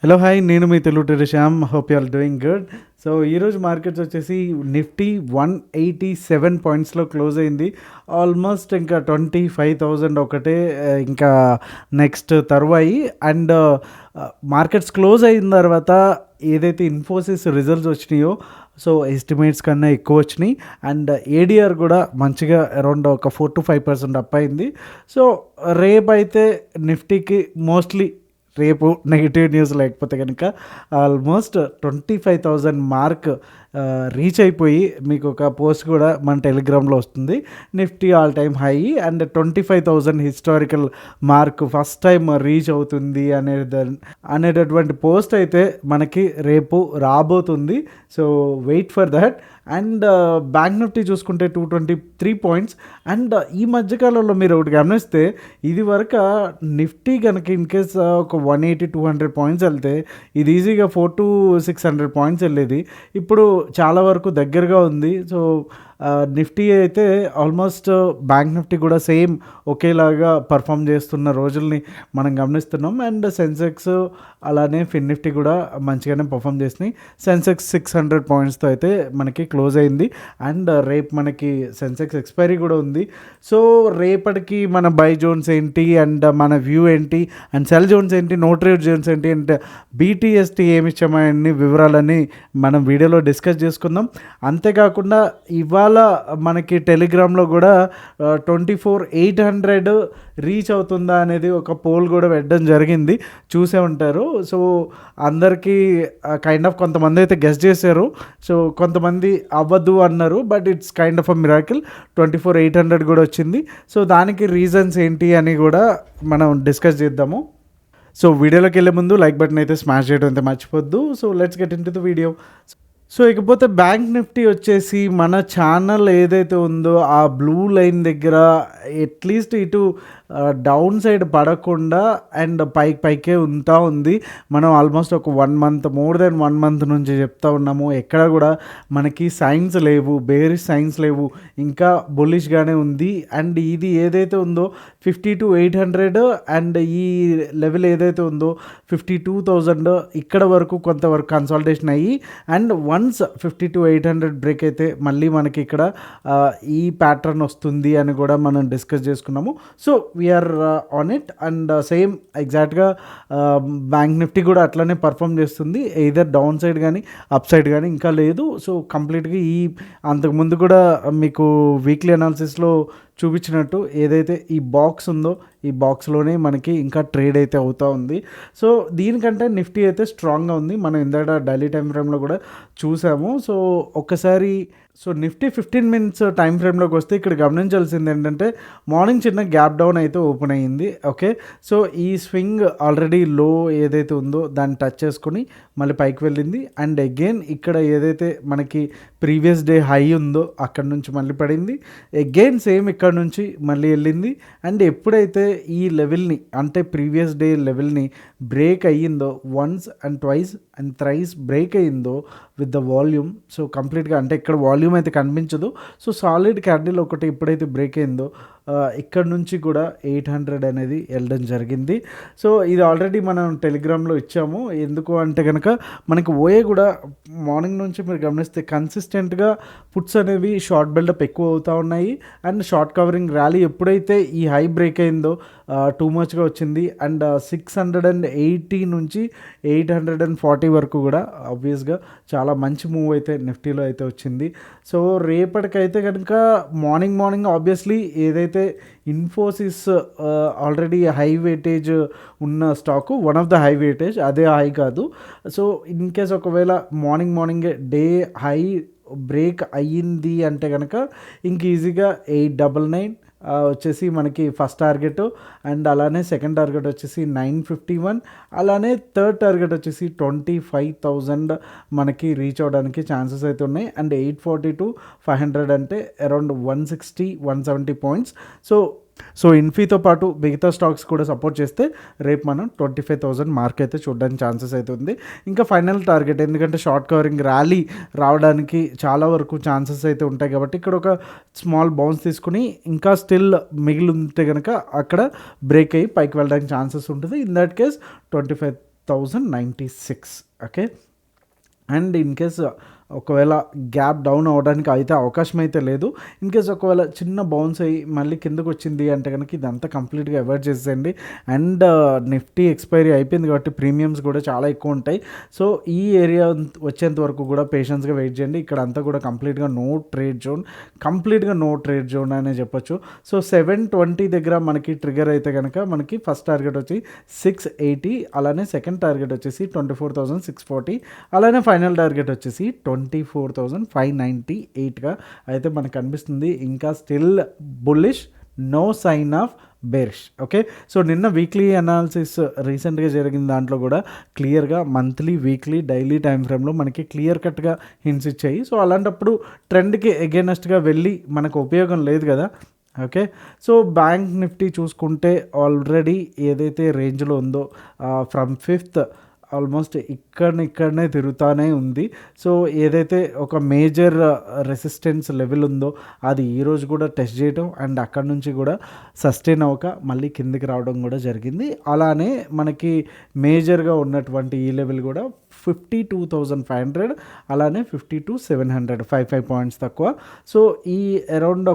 Hello hi, నేను మీ Telugu Shyam. Hope you are doing good. So ఈరోజు మార్కెట్స్ వచ్చేసి నిఫ్టీ 187 పాయింట్స్లో క్లోజ్ అయింది. ఆల్మోస్ట్ ఇంకా 25,000 ఒకటే ఇంకా నెక్స్ట్ తరువాయి. అండ్ మార్కెట్స్ క్లోజ్ అయిన తర్వాత ఏదైతే ఇన్ఫోసిస్ రిజల్ట్స్ వచ్చినాయో సో ఎస్టిమేట్స్ కన్నా ఎక్కువ వచ్చినాయి. అండ్ ఏడిఆర్ కూడా మంచిగా అరౌండ్ ఒక 4-5% అప్ అయింది. సో రేపైతే నిఫ్టీకి మోస్ట్లీ రేపు నెగిటివ్ న్యూస్ లేకపోతే కనుక ఆల్మోస్ట్ 25,000 మార్క్ రీచ్ అయిపోయి మీకు ఒక పోస్ట్ కూడా మన టెలిగ్రామ్లో వస్తుంది. Nifty all time high and 25,000 historical mark first time reach అవుతుంది అనేటటువంటి పోస్ట్ అయితే మనకి రేపు రాబోతుంది. So wait for that. And bank Nifty చూసుకుంటే 223 పాయింట్స్. అండ్ ఈ మధ్యకాలంలో మీరు ఒకటి గమనిస్తే ఇది వరకు నిఫ్టీ కనుక ఇన్ కేస్ ఒక 180-200 పాయింట్స్ వెళ్తే ఇది ఈజీగా 400-600 పాయింట్స్ వెళ్ళేది. ఇప్పుడు చాలా వరకు దగ్గరగా ఉంది. సో నిఫ్టీ అయితే ఆల్మోస్ట్ బ్యాంక్ నిఫ్టీ కూడా సేమ్ ఒకేలాగా పర్ఫామ్ చేస్తున్న రోజుల్ని మనం గమనిస్తున్నాం. అండ్ సెన్సెక్స్ అలానే ఫిన్ నిఫ్టీ కూడా మంచిగానే పర్ఫామ్ చేసినాయి. సెన్సెక్స్ 600 పాయింట్స్తో అయితే మనకి క్లోజ్ అయింది. అండ్ రేపు మనకి సెన్సెక్స్ ఎక్స్పైరీ కూడా ఉంది. సో రేపటికి మన బై జోన్స్ ఏంటి అండ్ మన వ్యూ ఏంటి అండ్ సెల్ జోన్స్ ఏంటి, నో ట్రేడ్ జోన్స్ ఏంటి అండ్ బీటీఎస్టీ ఏమి ఇచ్చామని వివరాలని మనం వీడియోలో డిస్కస్ చేసుకుందాం. అంతేకాకుండా ఇవాళ మనకి టెలిగ్రామ్లో కూడా 24,800 రీచ్ అవుతుందా అనేది ఒక పోల్ కూడా పెట్టడం జరిగింది, చూసే ఉంటారు. సో అందరికీ కైండ్ ఆఫ్ కొంతమంది అయితే గెస్ చేశారు, సో కొంతమంది అవ్వదు అన్నారు. But it's kind of a miracle 24,800 కూడా వచ్చింది. సో దానికి రీజన్స్ ఏంటి అని కూడా మనం డిస్కస్ చేద్దాము. సో వీడియోలోకి వెళ్ళే ముందు లైక్ బటన్ అయితే స్మాష్ చేయడం అయితే మర్చిపోద్దు. So let's get into the video. So ఇకపోతే బ్యాంక్ నిఫ్టీ వచ్చేసి మన ఛానల్ ఏదైతే ఉందో ఆ బ్లూ లైన్ దగ్గర అట్లీస్ట్ ఇటు డౌన్ సైడ్ పడకుండా అండ్ పైకే ఉంటా ఉంది. మనం ఆల్మోస్ట్ ఒక 1 మంత్, మోర్ దెన్ 1 మంత్ నుంచి చెప్తా ఉన్నాము. ఎక్కడ కూడా మనకి సైన్స్ లేవు, బేరిష్ సైన్స్ లేవు, ఇంకా బుల్లిష్గానే ఉంది. అండ్ ఇది ఏదైతే ఉందో 50-800 అండ్ ఈ లెవెల్ ఏదైతే ఉందో 52,000 ఇక్కడ వరకు కొంతవరకు కన్సాలిడేషన్ అయ్యి అండ్ వన్స్ 50-800 బ్రేక్ అయితే మళ్ళీ మనకి ఇక్కడ ఈ ప్యాటర్న్ వస్తుంది అని కూడా మనం డిస్కస్ చేసుకున్నాము. So we are on it. And same ఎగ్జాక్ట్గా బ్యాంక్ నిఫ్టీ కూడా అట్లనే పర్ఫామ్ చేస్తుంది. ఎయిదర్ డౌన్ సైడ్ కానీ అప్ సైడ్ కానీ ఇంకా లేదు. సో కంప్లీట్గా అంతకుముందు కూడా మీకు వీక్లీ అనాలిసిస్లో చూపించినట్టు ఏదైతే ఈ బాక్స్ ఉందో ఈ బాక్స్లోనే మనకి ఇంకా ట్రేడ్ అయితే అవుతూ ఉంది. సో దీనికంటే నిఫ్టీ అయితే స్ట్రాంగ్గా ఉంది. మనం ఇందాక డైలీ టైం ఫ్రేమ్లో కూడా చూసాము. సో ఒక్కసారి నిఫ్టీ 15 మినిట్స్ టైం ఫ్రేమ్లోకి వస్తే ఇక్కడ గమనించాల్సింది ఏంటంటే మార్నింగ్ చిన్న గ్యాప్ డౌన్ అయితే ఓపెన్ అయ్యింది. ఓకే, సో ఈ స్వింగ్ ఆల్రెడీ లో ఏదైతే ఉందో దాన్ని టచ్ చేసుకొని మళ్ళీ పైకి వెళ్ళింది. అండ్ అగైన్ ఇక్కడ ఏదైతే మనకి ప్రీవియస్ డే హై ఉందో అక్కడ నుంచి మళ్ళీ పడింది. అగైన్ సేమ్ ఇక్కడ నుంచి మళ్ళీ వెళ్ళింది. అండ్ ఎప్పుడైతే ఈ లెవెల్ని అంటే ప్రీవియస్ డే లెవెల్ని బ్రేక్ అయ్యిందో, once and twice and thrice break అయ్యిందో విత్ ద వాల్యూమ్, సో కంప్లీట్గా అంటే ఇక్కడ వాల్యూమ్ అయితే కనిపించదు. సో సాలిడ్ క్యాండిల్ ఒకటి ఎప్పుడైతే బ్రేక్ అయిందో ఇక్కడ నుంచి కూడా 800 అనేది వెళ్ళడం జరిగింది. సో ఇది ఆల్రెడీ మనం టెలిగ్రామ్లో ఇచ్చాము. ఎందుకు అంటే కనుక మనకి ఓఏ కూడా మార్నింగ్ నుంచి మీరు గమనిస్తే కన్సిస్టెంట్గా పుట్స్ అనేవి షార్ట్ బిల్డప్ ఎక్కువ అవుతూ ఉన్నాయి. అండ్ షార్ట్ కవరింగ్ ర్యాలీ ఎప్పుడైతే ఈ హై బ్రేక్ అయిందో టూ మచ్గా వచ్చింది. అండ్ 680 నుంచి 840 వరకు కూడా ఆబ్వియస్గా చాలా మంచి మూవ్ అయితే నిఫ్టీలో అయితే వచ్చింది. సో రేపటికైతే కనుక మార్నింగ్ ఆబ్వియస్లీ ఏదైతే ఇన్ఫోసిస్ ఆల్రెడీ హై వెయిటేజ్ ఉన్న stock, one of the high weightage, అదే హై కాదు. సో ఇన్ కేస్ ఒకవేళ మార్నింగ్ డే హై బ్రేక్ అయ్యింది అంటే కనుక ఇంక ఈజీగా 899 వచ్చేసి మనకి ఫస్ట్ టార్గెట్. అండ్ అలానే సెకండ్ టార్గెట్ వచ్చేసి 951, అలానే థర్డ్ టార్గెట్ వచ్చేసి 25,000 మనకి రీచ్ అవ్వడానికి ఛాన్సెస్ అయితే ఉన్నాయి. అండ్ 840-500 అంటే అరౌండ్ 160-170 పాయింట్స్. సో ఇన్ఫీతో పాటు మిగతా స్టాక్స్ కూడా సపోర్ట్ చేస్తే రేపు మనం 25,000 మార్క్ అయితే చూడడానికి ఛాన్సెస్ అయితే ఉంది. ఇంకా ఫైనల్ టార్గెట్, ఎందుకంటే షార్ట్ కవరింగ్ ర్యాలీ రావడానికి చాలా వరకు ఛాన్సెస్ అయితే ఉంటాయి కాబట్టి ఇక్కడ ఒక స్మాల్ బౌన్స్ తీసుకుని ఇంకా స్టిల్ మిగిలి ఉంటే కనుక అక్కడ బ్రేక్ అయ్యి పైకి వెళ్ళడానికి ఛాన్సెస్ ఉంటుంది. In that case 25 2096. Okay. And in case ఒకవేళ గ్యాప్ డౌన్ అవ్వడానికి అయితే అవకాశం అయితే లేదు. ఇన్ కేస్ ఒకవేళ చిన్న బౌన్స్ అయ్యి మళ్ళీ కిందకు వచ్చింది అంటే కనుక ఇదంతా కంప్లీట్గా అవాయిడ్ చేసేయండి. అండ్ నిఫ్టీ ఎక్స్పైరీ అయిపోయింది కాబట్టి ప్రీమియమ్స్ కూడా చాలా ఎక్కువ ఉంటాయి. సో ఈ ఏరియా వచ్చేంత వరకు కూడా పేషెన్స్గా వెయిట్ చేయండి. ఇక్కడ అంతా కూడా కంప్లీట్గా నో ట్రేడ్ జోన్ అనే చెప్పొచ్చు. సో 720 దగ్గర మనకి ట్రిగర్ అయితే కనుక మనకి ఫస్ట్ టార్గెట్ వచ్చి 680, అలానే సెకండ్ టార్గెట్ వచ్చేసి 24,640, అలానే ఫైనల్ టార్గెట్ వచ్చేసి 24,598గా అయితే మనకు కనిపిస్తుంది. ఇంకా still bullish, no sign of bearish. Okay. So నిన్న వీక్లీ అనాలిసిస్ రీసెంట్గా జరిగిన దాంట్లో కూడా క్లియర్గా మంత్లీ, వీక్లీ, డైలీ టైం ఫ్రేమ్లో మనకి క్లియర్ కట్గా హింట్స్ ఇచ్చాయి. సో అలాంటప్పుడు ట్రెండ్కి ఎగెనెస్ట్గా వెళ్ళి మనకు ఉపయోగం లేదు కదా. ఓకే. సో బ్యాంక్ నిఫ్టీ చూసుకుంటే ఆల్రెడీ ఏదైతే రేంజ్లో ఉందో ఫ్రమ్ 5th ఆల్మోస్ట్ ఇక్కడనే తిరుగుతూనే ఉంది. సో ఏదైతే ఒక మేజర్ రెసిస్టెన్స్ లెవెల్ ఉందో అది ఈరోజు కూడా టెస్ట్ చేయడం అండ్ అక్కడ నుంచి కూడా సస్టైన్ అవ్వక మళ్ళీ కిందికి రావడం కూడా జరిగింది. అలానే మనకి మేజర్గా ఉన్నటువంటి ఈ లెవెల్ కూడా 52,500, అలానే 52,700, 5 పాయింట్స్ తక్కువ. సో ఈ అరౌండ్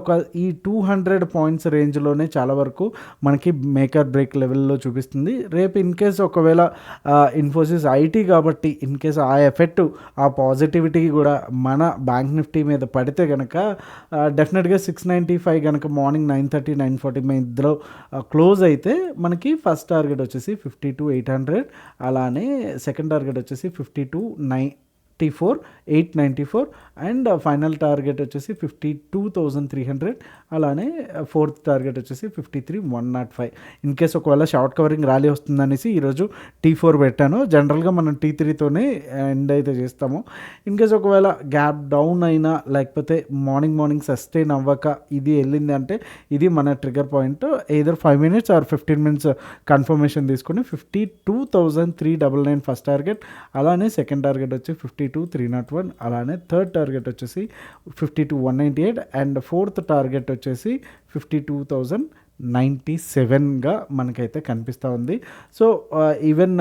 ఈ 200 పాయింట్స్ రేంజ్లోనే చాలా వరకు మనకి మేకర్ బ్రేక్ లెవెల్లో చూపిస్తుంది. రేపు ఇన్ కేస్ ఒకవేళ ఇన్ఫోసిస్ ఐటీ కాబట్టి ఇన్ కేస్ ఆ ఎఫెక్ట్, ఆ పాజిటివిటీ కూడా మన బ్యాంక్ నిఫ్టీ మీద పడితే కనుక డెఫినెట్గా 695 కనుక మార్నింగ్ 9:30, 9:40 మధ్యలో క్లోజ్ అయితే మనకి ఫస్ట్ టార్గెట్ వచ్చేసి 52,800, అలానే సెకండ్ టార్గెట్ వచ్చేసి 52,894 అండ్ ఫైనల్ టార్గెట్ వచ్చేసి 52,300, అలానే ఫోర్త్ టార్గెట్ వచ్చేసి 53,105. ఇన్ కేస్ ఒకవేళ షార్ట్ కవరింగ్ ర్యాలీ వస్తుందనేసి ఈరోజు T4 పెట్టాను. జనరల్గా మనం T3తోనే ఎండ్ అయితే చేస్తాము. ఇన్ కేస్ ఒకవేళ గ్యాప్ డౌన్ అయినా లేకపోతే మార్నింగ్ సస్టైన్ అవ్వక ఇది వెళ్ళింది అంటే ఇది మన trigger point. Either 5 minutes or 15 minutes confirmation తీసుకుని 52,399 ఫస్ట్ టార్గెట్, అలానే సెకండ్ టార్గెట్ వచ్చి 52,301, అలానే థర్డ్ టార్గెట్ వచ్చేసి 52,198 అండ్ ఫోర్త్ టార్గెట్ వచ్చేసి 52,097గా మనకైతే కనిపిస్తూ ఉంది. సో ఈవెన్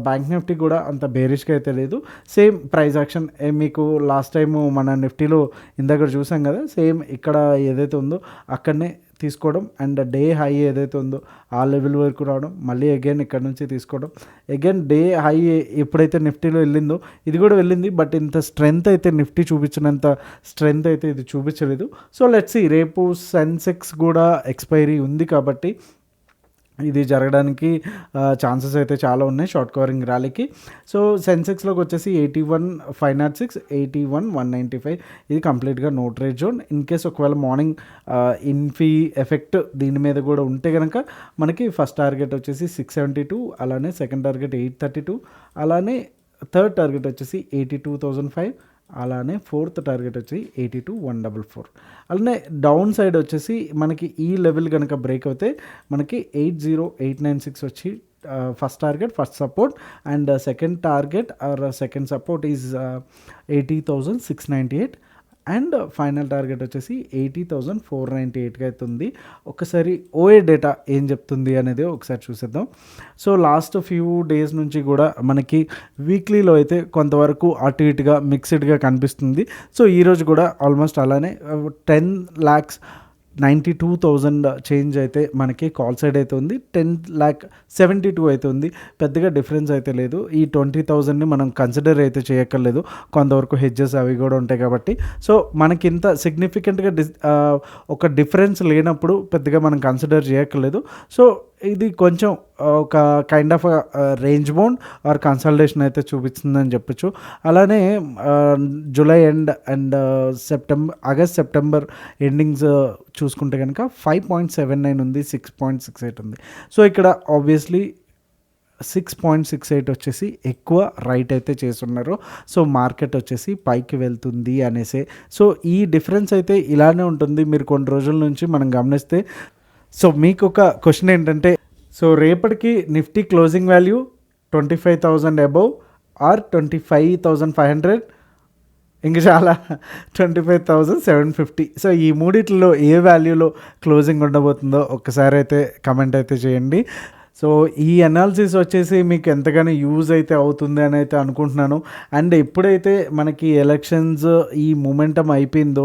బ్యాంక్ నిఫ్టీ కూడా అంత బేరిష్గా అయితే లేదు. సేమ్ ప్రైస్ యాక్షన్ మీకు లాస్ట్ టైము మన నిఫ్టీలో ఇందాక చూసాం కదా, సేమ్ ఇక్కడ ఏదైతే ఉందో అక్కడనే తీసుకోవడం అండ్ డే హై ఏదైతే ఉందో ఆ లెవెల్ వరకు రావడం, మళ్ళీ అగైన్ ఇక్కడ నుంచి తీసుకోవడం, అగైన్ డే హై ఎప్పుడైతే నిఫ్టీలో వెళ్ళిందో ఇది కూడా వెళ్ళింది. బట్ ఇంత స్ట్రెంగ్త్ అయితే నిఫ్టీ చూపించినంత స్ట్రెంగ్త్ అయితే ఇది చూపించలేదు. సో లెట్స్ సీ, రేపు సెన్సెక్స్ కూడా ఎక్స్పైరీ ఉంది కాబట్టి ఇది జరగడానికి ఛాన్సెస్ అయితే చాలా ఉన్నాయి షార్ట్ కవరింగ్ ర్యాలీకి. సో సెన్సెక్స్లోకి వచ్చేసి 81,506, 81,195 ఇది కంప్లీట్గా no trade zone. In case ఒకవేళ మార్నింగ్ ఇన్ఫీ ఎఫెక్ట్ దీని మీద కూడా ఉంటే కనుక మనకి ఫస్ట్ టార్గెట్ వచ్చేసి 672, అలానే సెకండ్ టార్గెట్ 832, అలానే థర్డ్ టార్గెట్ వచ్చేసి 82,005, అలానే ఫోర్త్ టార్గెట్ వచ్చి 82,144. అలానే డౌన్ సైడ్ వచ్చేసి మనకి ఈ లెవెల్ కనుక బ్రేక్ అవుతే మనకి 80,896 వచ్చి first target, first support and second target or second support is 80,698 and final target వచ్చేసి 80,498గా అవుతుంది. ఒకసారి ఓఏ డేటా ఏం చెప్తుంది అనేది ఒకసారి చూసేద్దాం. సో లాస్ట్ ఫ్యూ డేస్ నుంచి కూడా మనకి వీక్లీలో అయితే కొంతవరకు అటు ఇటుగా మిక్స్డ్గా కనిపిస్తుంది. సో ఈరోజు కూడా ఆల్మోస్ట్ అలానే 10,92,000 చేంజ్ అయితే మనకి కాల్ సైడ్ అయితే ఉంది, 10,72,000 అయితే ఉంది. పెద్దగా డిఫరెన్స్ అయితే లేదు. ఈ 20,000ని మనం కన్సిడర్ అయితే చేయక్కర్లేదు, కొంతవరకు హెడ్జెస్ అవి కూడా ఉంటాయి కాబట్టి. సో మనకి ఇంత సిగ్నిఫికెంట్గా ఒక డిఫరెన్స్ లేనప్పుడు పెద్దగా మనం కన్సిడర్ చేయక్కర్లేదు. సో ఇది కొంచెం ఒక kind of range bound or consultation అయితే చూపిస్తుందని చెప్పచ్చు. అలానే July end and August September endings చూసుకుంటే కనుక 5.79 ఉంది, 6.68 ఉంది. సో ఇక్కడ ఆబ్వియస్లీ 6.68 వచ్చేసి ఎక్కువ రైట్ అయితే చేస్తున్నారు. సో మార్కెట్ వచ్చేసి పైకి వెళ్తుంది అనేసి. సో ఈ డిఫరెన్స్ అయితే ఇలానే ఉంటుంది మీరు కొన్ని రోజుల నుంచి మనం గమనిస్తే. సో మీకు ఒక క్వశ్చన్ ఏంటంటే, సో రేపటికి Nifty closing value 25,000 above or 25,500, ఇంకా చాలా 25,750. సో ఈ మూడిట్లో ఏ వాల్యూలో క్లోజింగ్ ఉండబోతుందో ఒక్కసారి అయితే కమెంట్ అయితే చేయండి. సో ఈ అనాలిసిస్ వచ్చేసి మీకు ఎంతగానో యూజ్ అయితే అవుతుంది అని అయితే అనుకుంటున్నాను. అండ్ ఎప్పుడైతే మనకి ఎలక్షన్స్ ఈ మొమెంటం అయిపోయిందో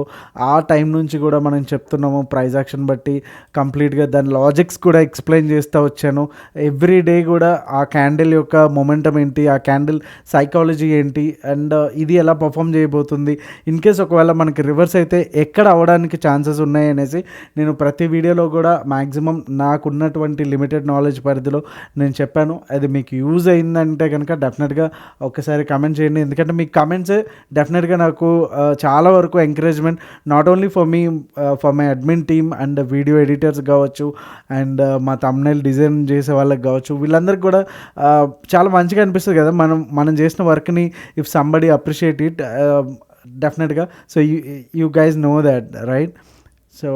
ఆ టైం నుంచి కూడా మనం చెప్తున్నాము ప్రైస్ యాక్షన్ బట్టి కంప్లీట్గా దాని లాజిక్స్ కూడా ఎక్స్ప్లెయిన్ చేస్తూ వచ్చాను. ఎవ్రీ డే కూడా ఆ క్యాండిల్ యొక్క మొమెంటం ఏంటి, ఆ క్యాండిల్ సైకాలజీ ఏంటి, అండ్ ఇది ఎలా పర్ఫామ్ చేయబోతుంది, ఇన్ కేస్ ఒకవేళ మనకి రివర్స్ అయితే ఎక్కడ అవ్వడానికి ఛాన్సెస్ ఉన్నాయి అనేసి నేను ప్రతి వీడియోలో కూడా మ్యాక్సిమం నాకున్నటువంటి లిమిటెడ్ నాలెడ్జ్ పరిధిలో నేను చెప్పాను. అది మీకు యూజ్ అయిందంటే కనుక డెఫినెట్గా ఒకసారి కమెంట్ చేయండి. ఎందుకంటే మీ కమెంట్సే డెఫినెట్గా నాకు చాలా వరకు encouragement, not only for me, for my admin team and video editors కావచ్చు, అండ్ మా థంబ్నెయిల్ డిజైన్ చేసే వాళ్ళకి కావచ్చు, వీళ్ళందరికీ కూడా చాలా మంచిగా అనిపిస్తుంది కదా మనం చేసిన వర్క్ని ఇఫ్ సంబడి అప్రిషియేట్ ఇట్ డెఫినెట్గా. So you guys know that, right? So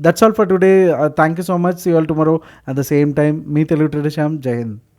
that's all for today. Thank you so much. See you all tomorrow at the same time. Me Telugu Trader Shyam. Jai Hind.